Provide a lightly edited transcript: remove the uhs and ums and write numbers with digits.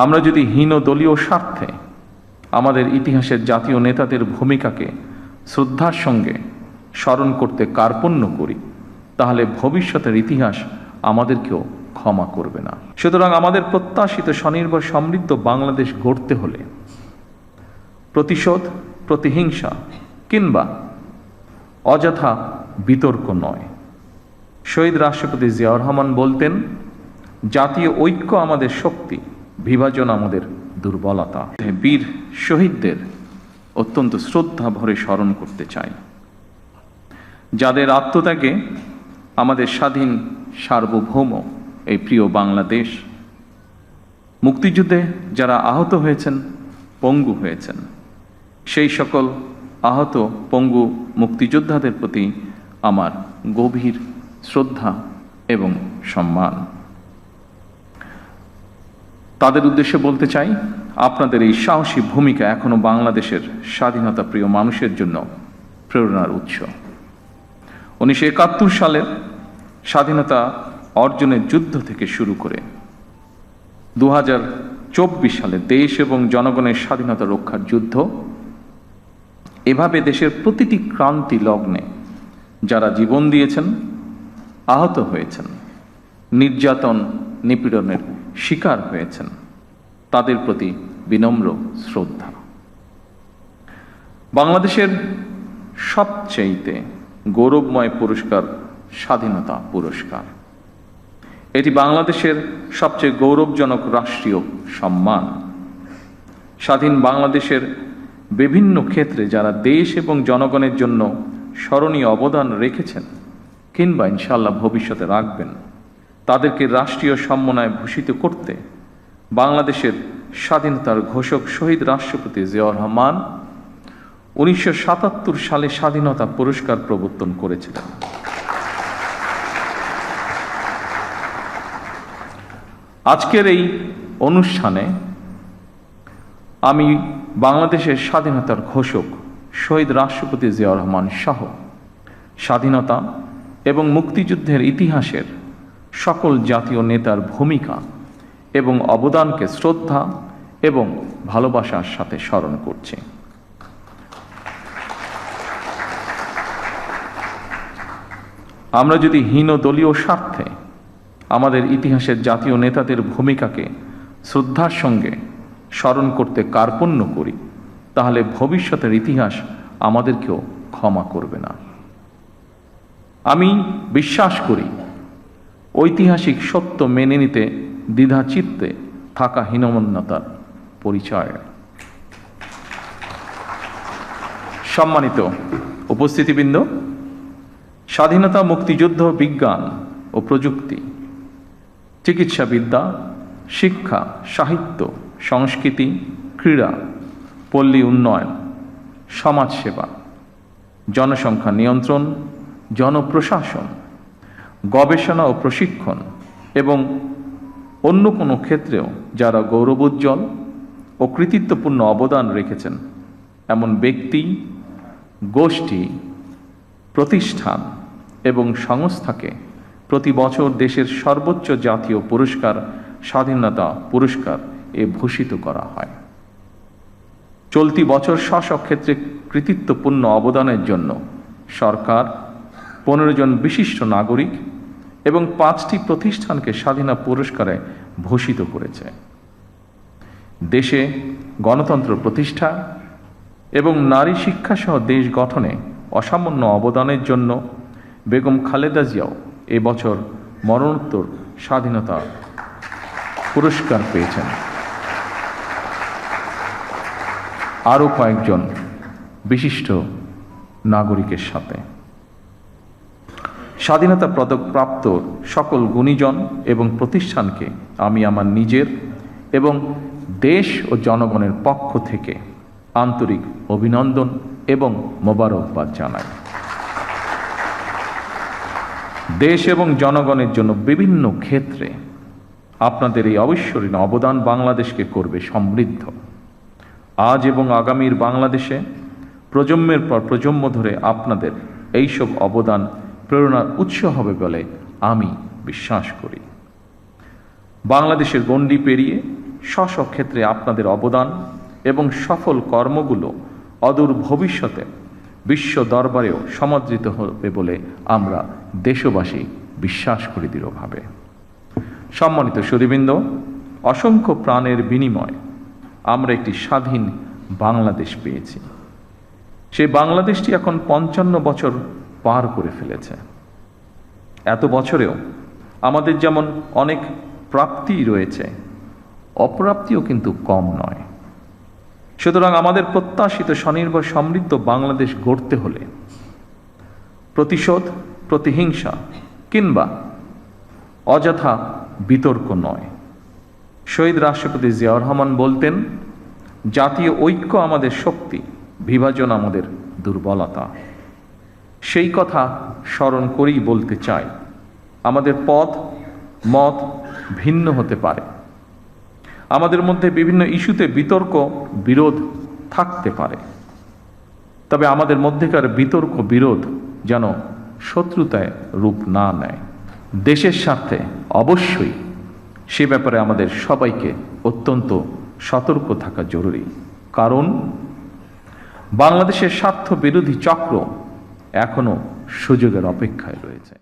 আমরা যদি হীন দলীয় স্বার্থে আমাদের ইতিহাসের জাতীয় নেতাদের ভূমিকাকে শ্রদ্ধার সঙ্গে স্মরণ করতে কার্পণ্য করি, তাহলে ভবিষ্যতের ইতিহাস আমাদেরকেও ক্ষমা করবে না। সুতরাং আমাদের প্রত্যাশিত স্বনির্ভর সমৃদ্ধ বাংলাদেশ গড়তে হলে প্রতিশোধ, প্রতিহিংসা কিংবা অযথা বিতর্ক নয়। শহীদ রাষ্ট্রপতি জিয়াউর রহমান বলতেন, জাতীয় ঐক্য আমাদের শক্তি, বিভাজন আমাদের দুর্বলতা। বীর শহীদদের অত্যন্ত শ্রদ্ধা ভরে স্মরণ করতে চাই, যাদের আত্মত্যাগে আমাদের স্বাধীন সার্বভৌম এই প্রিয় বাংলাদেশ, মুক্তিযুদ্ধে যারা আহত হয়েছেন, পঙ্গু হয়েছেন, সেই সকল আহত পঙ্গু মুক্তিযোদ্ধাদের প্রতি আমার গভীর শ্রদ্ধা এবং সম্মান। তাদের উদ্দেশ্যে বলতে চাই, আপনাদের এই সাহসী ভূমিকা এখনো বাংলাদেশের স্বাধীনতা প্রিয় মানুষের জন্য প্রেরণার উৎস। 1971 সালের স্বাধীনতা অর্জনের যুদ্ধ থেকে শুরু করে 2024 সালে দেশ এবং জনগণের স্বাধীনতা রক্ষার যুদ্ধ, এভাবে দেশের প্রতিটি ক্রান্তি লগ্নে যারা জীবন দিয়েছেন, আহত হয়েছেন, নির্যাতন নিপীড়নের শিকার হয়েছেন, তাদের প্রতি বিনম্র শ্রদ্ধা। বাংলাদেশের সবচেয়ে গৌরবময় পুরস্কার স্বাধীনতা পুরস্কার। এটি বাংলাদেশের সবচেয়ে গৌরবজনক রাষ্ট্রীয় সম্মান। স্বাধীন বাংলাদেশের বিভিন্ন ক্ষেত্রে যারা দেশ এবং জনগণের জন্য স্মরণীয় অবদান রেখেছেন কিংবা ইনশাআল্লাহ ভবিষ্যতে রাখবেন, তাদেরকে রাষ্ট্রীয় সম্মাননায় ভূষিত করতে বাংলাদেশের স্বাধীনতার ঘোষক শহীদ রাষ্ট্রপতি জিয়াউর রহমান 1977 সালে স্বাধীনতা পুরস্কার প্রবর্তন করেছিলেন। আজকের এই অনুষ্ঠানে আমি বাংলাদেশের স্বাধীনতার ঘোষক শহীদ রাষ্ট্রপতি জিয়াউর রহমান সহ স্বাধীনতা এবং মুক্তিযুদ্ধের ইতিহাসের সকল জাতীয় নেতার ভূমিকা এবং অবদানকে শ্রদ্ধা এবং ভালোবাসার সাথে স্মরণ করছি। আমরা যদি হীন দলীয় স্বার্থে আমাদের ইতিহাসের জাতীয় নেতাদের ভূমিকাকে শ্রদ্ধার সঙ্গে স্মরণ করতে কার্পণ্য করি, তাহলে ভবিষ্যতের ইতিহাস আমাদেরকেও ক্ষমা করবে না। আমি বিশ্বাস করি, ঐতিহাসিক সত্য মেনে নিতে দ্বিধাচিত্তে থাকা হীনমন্যতার পরিচয়। সম্মানিত উপস্থিতিবৃন্দ, স্বাধীনতা, মুক্তিযুদ্ধ, বিজ্ঞান ও প্রযুক্তি, চিকিৎসাবিদ্যা, শিক্ষা, সাহিত্য, সংস্কৃতি, ক্রীড়া, পল্লী উন্নয়ন, সমাজসেবা, জনসংখ্যা নিয়ন্ত্রণ, জনপ্রশাসন, গবেষণা ও প্রশিক্ষণ এবং অন্য কোনো ক্ষেত্রেও যারা গৌরবোজ্জ্বল ও কৃতিত্বপূর্ণ অবদান রেখেছেন, এমন ব্যক্তি, গোষ্ঠী, প্রতিষ্ঠান এবং সংস্থাকে প্রতি বছর দেশের সর্বোচ্চ জাতীয় পুরস্কার স্বাধীনতা পুরস্কার ভূষিত করা হয়। চলতি বছর স্ব ক্ষেত্রে কৃতিত্বপূর্ণ অবদানের জন্য সরকার 15 জন বিশিষ্ট নাগরিক এবং 5টি প্রতিষ্ঠানকে স্বাধীনতা পুরস্কারে ভূষিত করেছে। দেশে গণতন্ত্র প্রতিষ্ঠা এবং নারী শিক্ষাসহ দেশ গঠনে অসামান্য অবদানের জন্য বেগম খালেদা জিয়াও এবছর মরণোত্তর স্বাধীনতা পুরস্কার পেয়েছেন। আরও কয়েকজন বিশিষ্ট নাগরিকের সাথে স্বাধীনতা পদক প্রাপ্ত সকল গুণীজন এবং প্রতিষ্ঠানকে আমি আমার নিজের এবং দেশ ও জনগণের পক্ষ থেকে আন্তরিক অভিনন্দন এবং মোবারকবাদ জানাই। দেশ এবং জনগণের জন্য বিভিন্ন ক্ষেত্রে আপনাদের এই অবিস্মরণীয় অবদান বাংলাদেশকে করবে সমৃদ্ধ। আজ এবং আগামীর বাংলাদেশে প্রজন্মের পর প্রজন্ম ধরে আপনাদের এইসব অবদান প্রেরণার উৎস হবে বলে আমি বিশ্বাস করি। বাংলাদেশের গণ্ডি পেরিয়ে স্ব ক্ষেত্রে আপনাদের অবদান এবং সফল কর্মগুলো অদূর ভবিষ্যতে বিশ্ব দরবারেও সমাদৃত হবে বলে আমরা দেশবাসী বিশ্বাস করি দৃঢ়ভাবে। সম্মানিত সুধীবৃন্দ, অসংখ্য প্রাণের বিনিময়ে আমরা একটি স্বাধীন বাংলাদেশ পেয়েছি। সেই বাংলাদেশটি এখন 55 বছর পার করে ফেলেছে। এত বছরেও আমাদের যেমন অনেক প্রাপ্তি রয়েছে, অপ্রাপ্তিও কিন্তু কম নয়। সুতরাং আমাদের প্রত্যাশিত স্বনির্ভর সমৃদ্ধ বাংলাদেশ গড়তে হলে প্রতিশোধ, প্রতিহিংসা কিংবা অযথা বিতর্ক নয়। শহীদ রাষ্ট্রপতি জিয়াউর রহমান বলতেন, জাতীয় ঐক্য আমাদের শক্তি, বিভাজন আমাদের দুর্বলতা। সেই কথা স্মরণ করেই বলতে চাই, আমাদের পথ মত ভিন্ন হতে পারে, আমাদের মধ্যে বিভিন্ন ইস্যুতে বিতর্ক বিরোধ থাকতে পারে, তবে আমাদের মধ্যেকার বিতর্ক বিরোধ যেন শত্রুতায় রূপ না নেয়। দেশের স্বার্থে অবশ্যই সে ব্যাপারে আমাদের সবাইকে অত্যন্ত সতর্ক থাকা জরুরি, কারণ বাংলাদেশের স্বার্থ বিরোধী চক্র এখনো সুযোগের অপেক্ষায় রয়েছে।